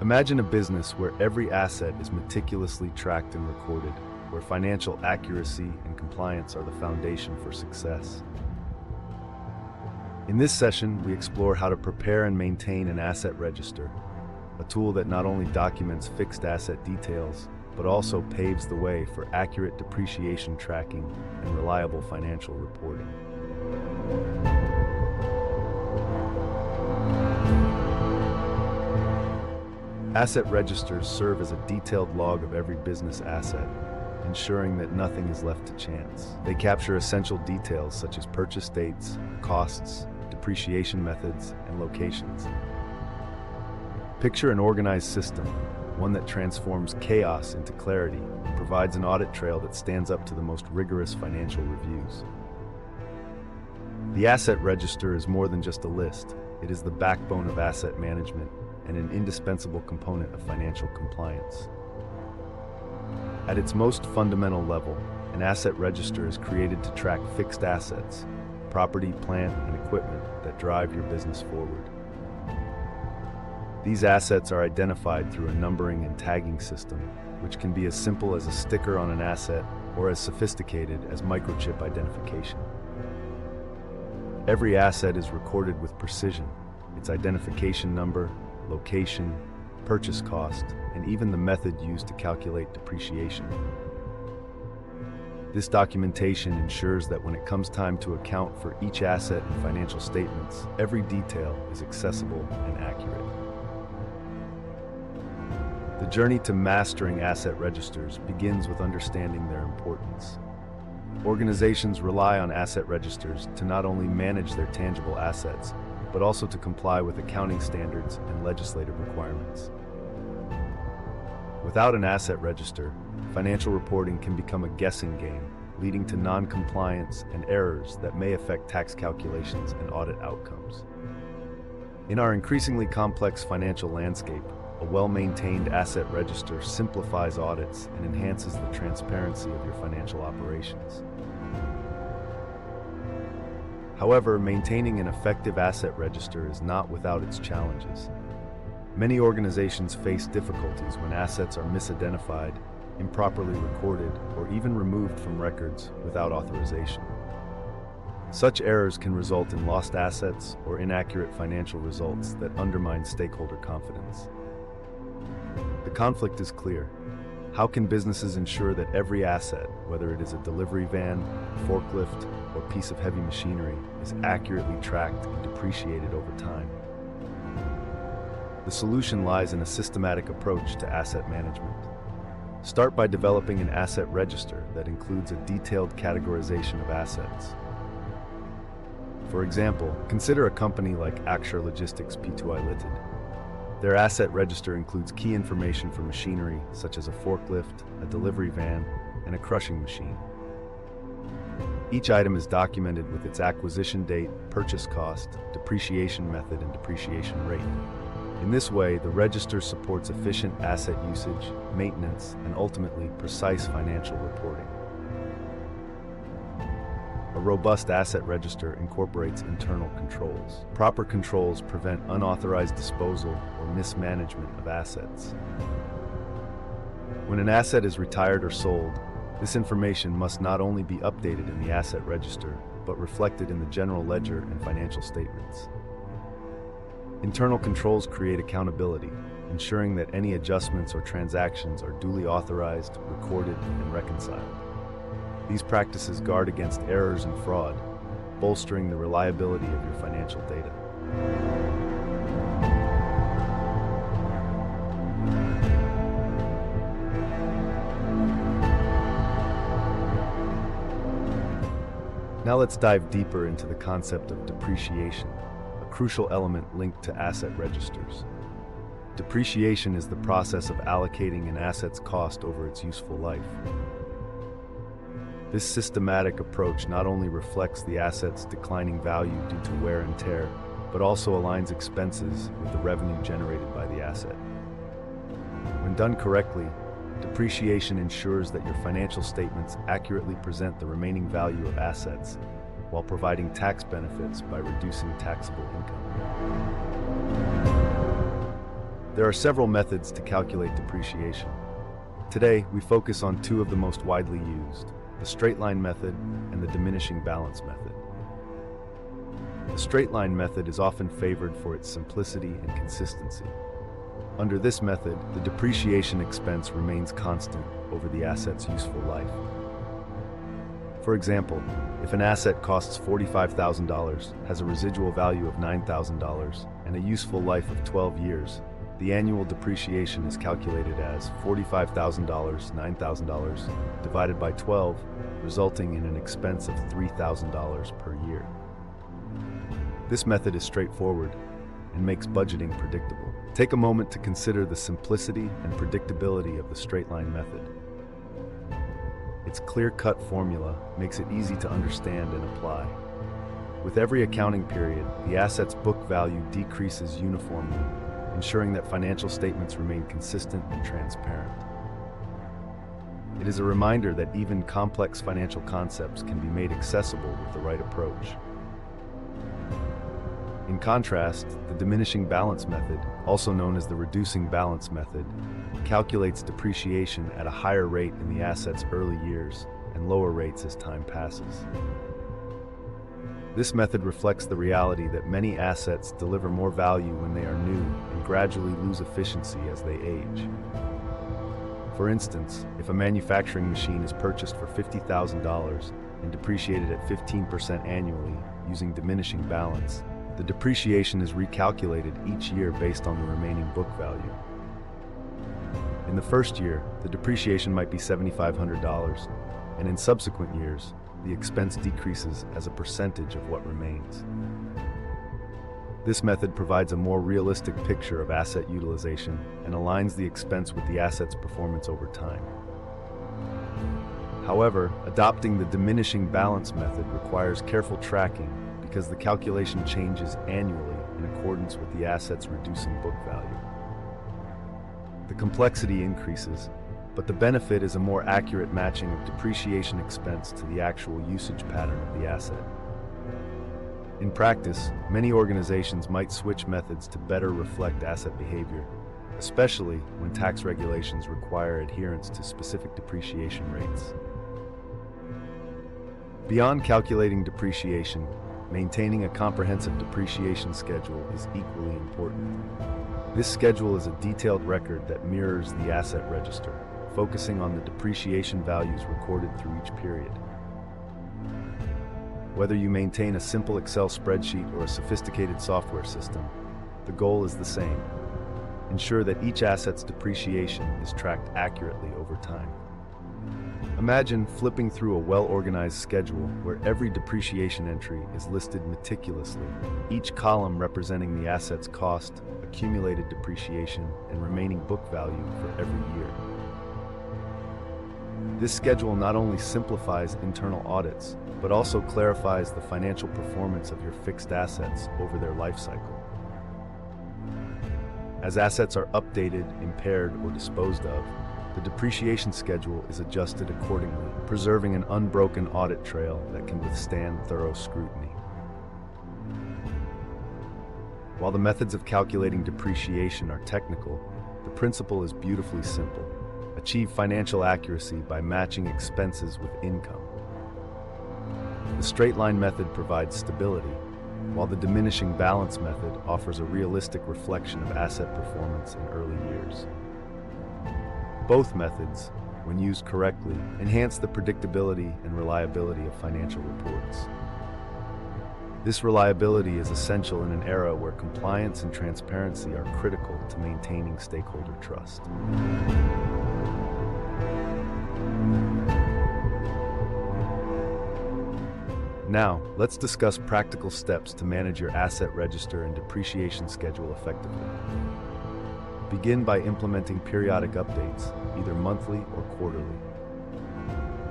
Imagine a business where every asset is meticulously tracked and recorded, where financial accuracy and compliance are the foundation for success. In this session, we explore how to prepare and maintain an asset register, a tool that not only documents fixed asset details, but also paves the way for accurate depreciation tracking and reliable financial reporting. Asset registers serve as a detailed log of every business asset, ensuring that nothing is left to chance. They capture essential details such as purchase dates, costs, depreciation methods, and locations. Picture an organized system, one that transforms chaos into clarity and provides an audit trail that stands up to the most rigorous financial reviews. The asset register is more than just a list. It is the backbone of asset management and an indispensable component of financial compliance. At its most fundamental level, an asset register is created to track fixed assets, property, plant, and equipment that drive your business forward. These assets are identified through a numbering and tagging system, which can be as simple as a sticker on an asset or as sophisticated as microchip identification. Every asset is recorded with precision, its identification number, location, purchase cost, and even the method used to calculate depreciation. This documentation ensures that when it comes time to account for each asset in financial statements, every detail is accessible and accurate. The journey to mastering asset registers begins with understanding their importance. Organizations rely on asset registers to not only manage their tangible assets, but also to comply with accounting standards and legislative requirements. Without an asset register, financial reporting can become a guessing game, leading to non-compliance and errors that may affect tax calculations and audit outcomes. In our increasingly complex financial landscape, a well-maintained asset register simplifies audits and enhances the transparency of your financial operations. However, maintaining an effective asset register is not without its challenges. Many organizations face difficulties when assets are misidentified, improperly recorded, or even removed from records without authorization. Such errors can result in lost assets or inaccurate financial results that undermine stakeholder confidence. The conflict is clear. How can businesses ensure that every asset, whether it is a delivery van, forklift, or piece of heavy machinery, is accurately tracked and depreciated over time? The solution lies in a systematic approach to asset management. Start by developing an asset register that includes a detailed categorization of assets. For example, consider a company like Akshar Logistics Pty Ltd. Their asset register includes key information for machinery such as a forklift, a delivery van, and a crushing machine. Each item is documented with its acquisition date, purchase cost, depreciation method, and depreciation rate. In this way, the register supports efficient asset usage, maintenance, and ultimately precise financial reporting. A robust asset register incorporates internal controls. Proper controls prevent unauthorized disposal or mismanagement of assets. When an asset is retired or sold, this information must not only be updated in the asset register, but reflected in the general ledger and financial statements. Internal controls create accountability, ensuring that any adjustments or transactions are duly authorized, recorded, and reconciled. These practices guard against errors and fraud, bolstering the reliability of your financial data. Now let's dive deeper into the concept of depreciation, a crucial element linked to asset registers. Depreciation is the process of allocating an asset's cost over its useful life. This systematic approach not only reflects the asset's declining value due to wear and tear, but also aligns expenses with the revenue generated by the asset. When done correctly, depreciation ensures that your financial statements accurately present the remaining value of assets, while providing tax benefits by reducing taxable income. There are several methods to calculate depreciation. Today, we focus on two of the most widely used, the straight-line method and the diminishing balance method. The straight-line method is often favored for its simplicity and consistency. Under this method, the depreciation expense remains constant over the asset's useful life. For example, if an asset costs $45,000, has a residual value of $9,000, and a useful life of 12 years, the annual depreciation is calculated as $45,000, $9,000, divided by 12, resulting in an expense of $3,000 per year. This method is straightforward and makes budgeting predictable. Take a moment to consider the simplicity and predictability of the straight-line method. Its clear-cut formula makes it easy to understand and apply. With every accounting period, the asset's book value decreases uniformly, ensuring that financial statements remain consistent and transparent. It is a reminder that even complex financial concepts can be made accessible with the right approach. In contrast, the diminishing balance method, also known as the reducing balance method, calculates depreciation at a higher rate in the asset's early years and lower rates as time passes. This method reflects the reality that many assets deliver more value when they are new and gradually lose efficiency as they age. For instance, if a manufacturing machine is purchased for $50,000 and depreciated at 15% annually using diminishing balance, the depreciation is recalculated each year based on the remaining book value. In the first year, the depreciation might be $7,500, and in subsequent years, the expense decreases as a percentage of what remains. This method provides a more realistic picture of asset utilization and aligns the expense with the asset's performance over time. However, adopting the diminishing balance method requires careful tracking because the calculation changes annually in accordance with the asset's reducing book value. The complexity increases, but the benefit is a more accurate matching of depreciation expense to the actual usage pattern of the asset. In practice, many organizations might switch methods to better reflect asset behavior, especially when tax regulations require adherence to specific depreciation rates. Beyond calculating depreciation, maintaining a comprehensive depreciation schedule is equally important. This schedule is a detailed record that mirrors the asset register, focusing on the depreciation values recorded through each period. Whether you maintain a simple Excel spreadsheet or a sophisticated software system, the goal is the same. Ensure that each asset's depreciation is tracked accurately over time. Imagine flipping through a well-organized schedule where every depreciation entry is listed meticulously, each column representing the asset's cost, accumulated depreciation, and remaining book value for every year. This schedule not only simplifies internal audits, but also clarifies the financial performance of your fixed assets over their life cycle. As assets are updated, impaired, or disposed of, the depreciation schedule is adjusted accordingly, preserving an unbroken audit trail that can withstand thorough scrutiny. While the methods of calculating depreciation are technical, the principle is beautifully simple. Achieve financial accuracy by matching expenses with income. The straight-line method provides stability, while the diminishing balance method offers a realistic reflection of asset performance in early years. Both methods, when used correctly, enhance the predictability and reliability of financial reports. This reliability is essential in an era where compliance and transparency are critical to maintaining stakeholder trust. Now, let's discuss practical steps to manage your asset register and depreciation schedule effectively. Begin by implementing periodic updates, either monthly or quarterly.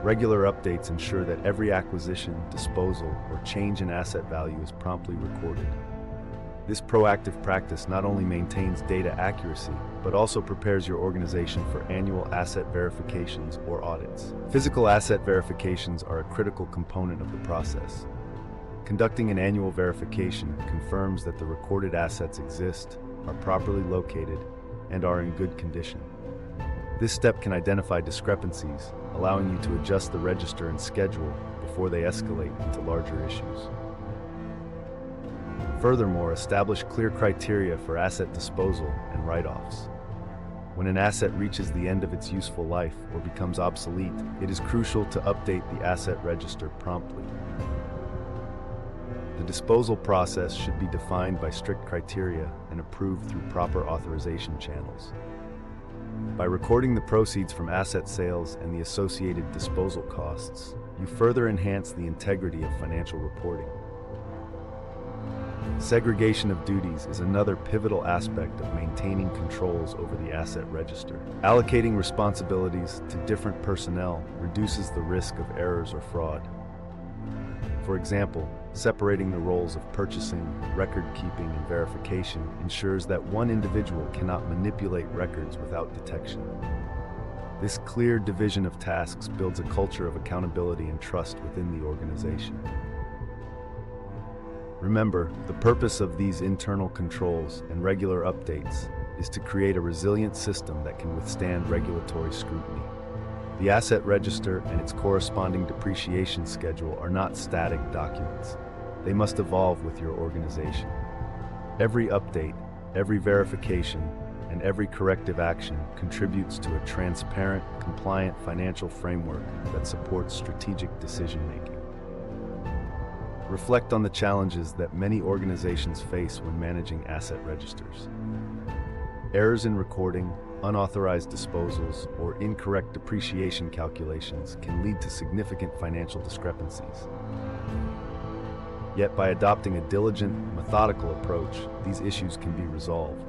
Regular updates ensure that every acquisition, disposal, or change in asset value is promptly recorded. This proactive practice not only maintains data accuracy, but also prepares your organization for annual asset verifications or audits. Physical asset verifications are a critical component of the process. Conducting an annual verification confirms that the recorded assets exist, are properly located, and are in good condition. This step can identify discrepancies, allowing you to adjust the register and schedule before they escalate into larger issues. Furthermore, establish clear criteria for asset disposal and write-offs. When an asset reaches the end of its useful life or becomes obsolete, it is crucial to update the asset register promptly. The disposal process should be defined by strict criteria and approved through proper authorization channels. By recording the proceeds from asset sales and the associated disposal costs, you further enhance the integrity of financial reporting. Segregation of duties is another pivotal aspect of maintaining controls over the asset register. Allocating responsibilities to different personnel reduces the risk of errors or fraud. For example, separating the roles of purchasing, record-keeping, and verification ensures that one individual cannot manipulate records without detection. This clear division of tasks builds a culture of accountability and trust within the organization. Remember, the purpose of these internal controls and regular updates is to create a resilient system that can withstand regulatory scrutiny. The asset register and its corresponding depreciation schedule are not static documents. They must evolve with your organization. Every update, every verification, and every corrective action contributes to a transparent, compliant financial framework that supports strategic decision-making. Reflect on the challenges that many organizations face when managing asset registers. Errors in recording, unauthorized disposals, or incorrect depreciation calculations can lead to significant financial discrepancies. Yet by adopting a diligent, methodical approach, these issues can be resolved.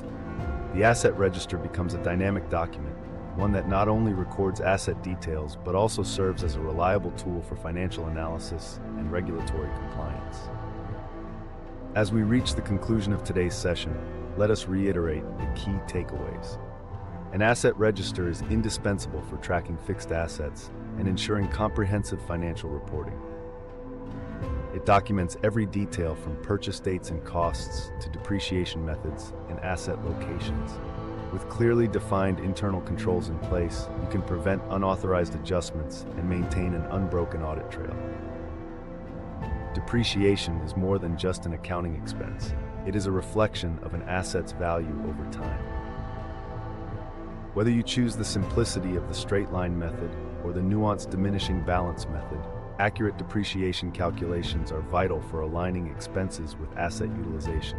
The asset register becomes a dynamic document, one that not only records asset details but also serves as a reliable tool for financial analysis and regulatory compliance. As we reach the conclusion of today's session, let us reiterate the key takeaways. An asset register is indispensable for tracking fixed assets and ensuring comprehensive financial reporting. It documents every detail from purchase dates and costs to depreciation methods and asset locations. With clearly defined internal controls in place, you can prevent unauthorized adjustments and maintain an unbroken audit trail. Depreciation is more than just an accounting expense. It is a reflection of an asset's value over time. Whether you choose the simplicity of the straight-line method or the nuanced diminishing balance method, accurate depreciation calculations are vital for aligning expenses with asset utilization.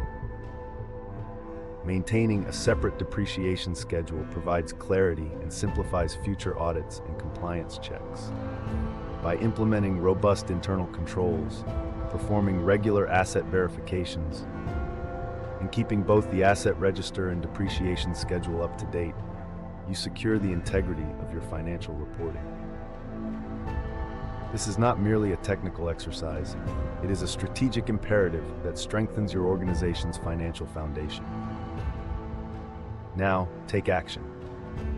Maintaining a separate depreciation schedule provides clarity and simplifies future audits and compliance checks. By implementing robust internal controls, performing regular asset verifications, and keeping both the asset register and depreciation schedule up to date, you secure the integrity of your financial reporting. This is not merely a technical exercise, it is a strategic imperative that strengthens your organization's financial foundation. Now, take action.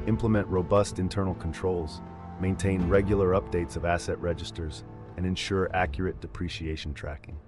Implement robust internal controls, maintain regular updates of asset registers, and ensure accurate depreciation tracking.